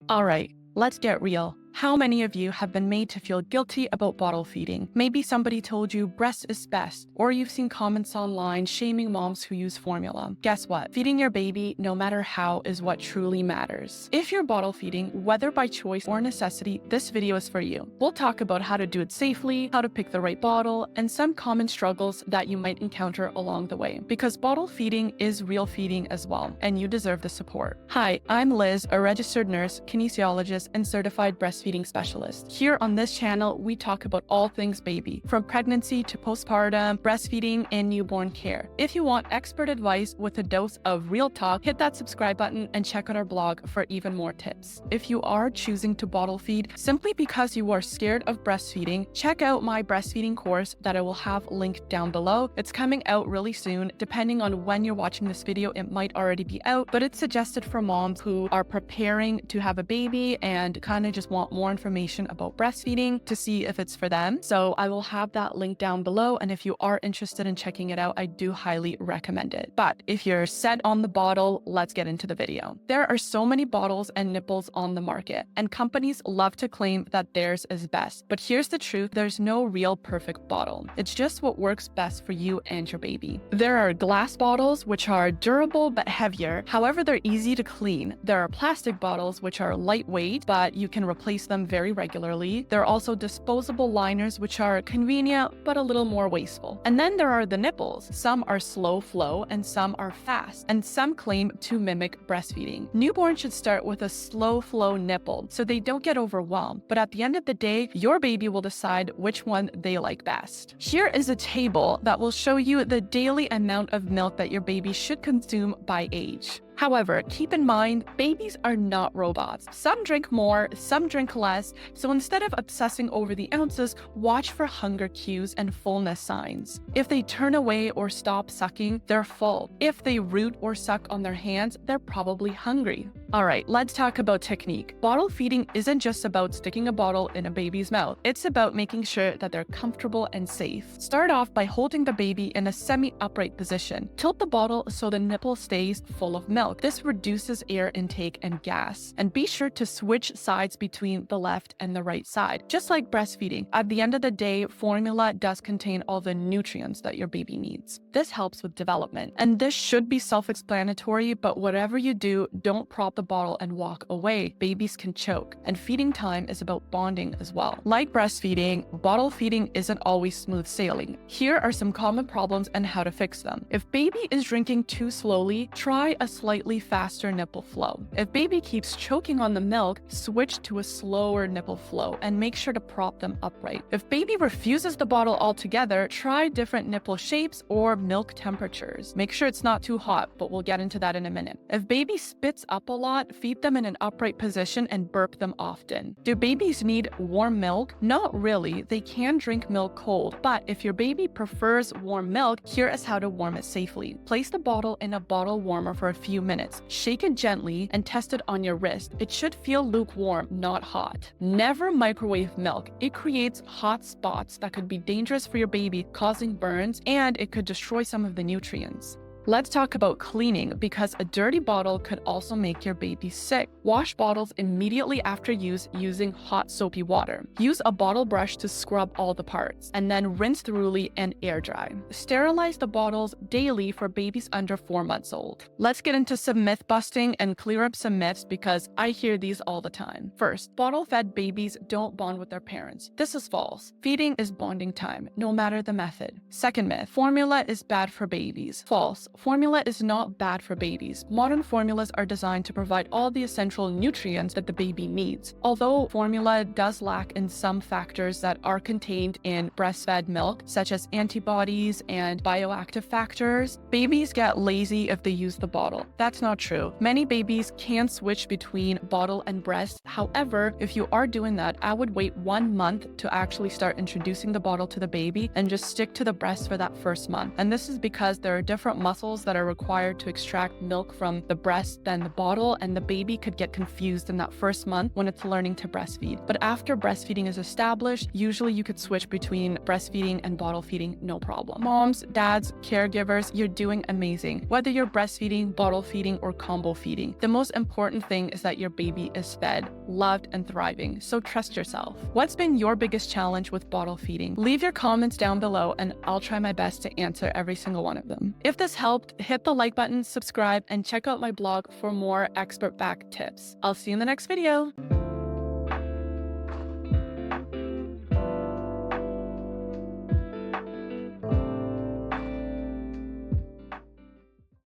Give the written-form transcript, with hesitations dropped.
All right, let's get real. How many of you have been made to feel guilty about bottle feeding? Maybe somebody told you breast is best, or you've seen comments online shaming moms who use formula. Guess what? Feeding your baby, no matter how, is what truly matters. If you're bottle feeding, whether by choice or necessity, this video is for you. We'll talk about how to do it safely, how to pick the right bottle, and some common struggles that you might encounter along the way. Because bottle feeding is real feeding as well, and you deserve the support. Hi, I'm Liz, a registered nurse, kinesiologist, and certified breastfeeding specialist. Here on this channel, we talk about all things baby, from pregnancy to postpartum, breastfeeding, and newborn care. If you want expert advice with a dose of real talk, hit that subscribe button and check out our blog for even more tips. If you are choosing to bottle feed simply because you are scared of breastfeeding, check out my breastfeeding course that I will have linked down below. It's coming out really soon. Depending on when you're watching this video, it might already be out, but it's suggested for moms who are preparing to have a baby and kind of just want more information about breastfeeding to see if it's for them. So I will have that link down below, and if you are interested in checking it out, I do highly recommend it. But if you're set on the bottle, let's get into the video. There are so many bottles and nipples on the market, and companies love to claim that theirs is best. But here's the truth, there's no real perfect bottle. It's just what works best for you and your baby. There are glass bottles, which are durable but heavier. However, they're easy to clean. There are plastic bottles, which are lightweight, but you can replace them very regularly. There are also disposable liners, which are convenient but a little more wasteful. And then there are the nipples. Some are slow flow and some are fast, and some claim to mimic breastfeeding. Newborns should start with a slow flow nipple so they don't get overwhelmed, but at the end of the day, your baby will decide which one they like best. Here is a table that will show you the daily amount of milk that your baby should consume by age. However, keep in mind, babies are not robots. Some drink more, some drink less, so instead of obsessing over the ounces, watch for hunger cues and fullness signs. If they turn away or stop sucking, they're full. If they root or suck on their hands, they're probably hungry. Alright, let's talk about technique. Bottle feeding isn't just about sticking a bottle in a baby's mouth. It's about making sure that they're comfortable and safe. Start off by holding the baby in a semi-upright position. Tilt the bottle so the nipple stays full of milk. This reduces air intake and gas. And be sure to switch sides between the left and the right side. Just like breastfeeding, at the end of the day, formula does contain all the nutrients that your baby needs. This helps with development. And this should be self-explanatory, but whatever you do, don't prop the bottle and walk away. Babies can choke. And feeding time is about bonding as well. Like breastfeeding, bottle feeding isn't always smooth sailing. Here are some common problems and how to fix them. If baby is drinking too slowly, try a slightly faster nipple flow. If baby keeps choking on the milk, switch to a slower nipple flow and make sure to prop them upright. If baby refuses the bottle altogether, try different nipple shapes or milk temperatures. Make sure it's not too hot, but we'll get into that in a minute. If baby spits up a lot, feed them in an upright position and burp them often. Do babies need warm milk? Not really. They can drink milk cold, but if your baby prefers warm milk, here is how to warm it safely. Place the bottle in a bottle warmer for a few minutes. Shake it gently and test it on your wrist. It should feel lukewarm, not hot. Never microwave milk. It creates hot spots that could be dangerous for your baby, causing burns, and it could destroy some of the nutrients. Let's talk about cleaning, because a dirty bottle could also make your baby sick. Wash bottles immediately after use using hot soapy water. Use a bottle brush to scrub all the parts, and then rinse thoroughly and air dry. Sterilize the bottles daily for babies under 4 months old. Let's get into some myth busting and clear up some myths, because I hear these all the time. First, bottle-fed babies don't bond with their parents. This is false. Feeding is bonding time, no matter the method. Second myth, formula is bad for babies. False. Formula is not bad for babies. Modern formulas are designed to provide all the essential nutrients that the baby needs. Although formula does lack in some factors that are contained in breastfed milk, such as antibodies and bioactive factors, babies get lazy if they use the bottle. That's not true. Many babies can switch between bottle and breast. However, if you are doing that, I would wait 1 month to actually start introducing the bottle to the baby and just stick to the breast for that first month. And this is because there are different muscle chemicals that are required to extract milk from the breast than the bottle, and the baby could get confused in that first month when it's learning to breastfeed. But after breastfeeding is established, usually you could switch between breastfeeding and bottle feeding, no problem. Moms, dads, caregivers, you're doing amazing. Whether you're breastfeeding, bottle feeding, or combo feeding, the most important thing is that your baby is fed, loved, and thriving, so trust yourself. What's been your biggest challenge with bottle feeding? Leave your comments down below and I'll try my best to answer every single one of them. If this helped, hit the like button, subscribe, and check out my blog for more expert-backed tips. I'll see you in the next video.